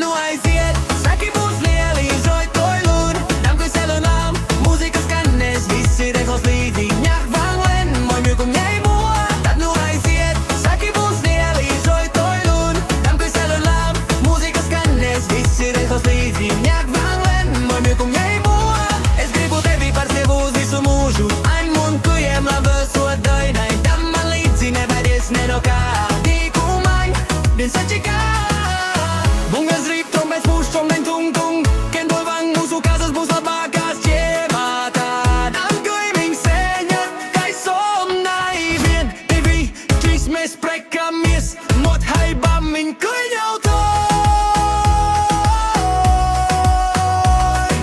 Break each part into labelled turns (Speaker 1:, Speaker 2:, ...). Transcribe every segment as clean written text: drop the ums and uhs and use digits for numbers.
Speaker 1: nu aiziet Saki būs lieli, žoj toj lūn Tam, kui seal on laam, mūzika skannes Visi rekos līdzi, ņāk vanglen Moi mjūku mjäi mua Tad nu aiziet Saki būs lieli, žoj toj lūn Tam, kui seal on laam, mūzika skannes Visi rekos līdzi, ņāk vanglen Moi mjūku mjäi mua Es gribu tevi par sevi uz visu mūžu Ain mun kujiem laba sodainai Tam man līdzi nevaries ne no kā Dīkumai, din sačikā Bungas rīt, trompets pūš, trompen tung tung Ken bolvang, mūsu kāzas būs labākās ciemātā Am kaimiņš sēņat, kai somnai Vien, divi, trīs, mēs prekamies Mot haibam, viņ kuņautoj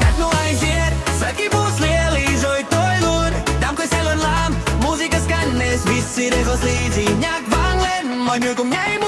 Speaker 1: Tad nu aiziet, saki būs lieli, žoj toj lūn Tam, kui seal on laam, mūzika skannes Visi rekos līdzi, ņāk vanglen Moi mjūku mjäi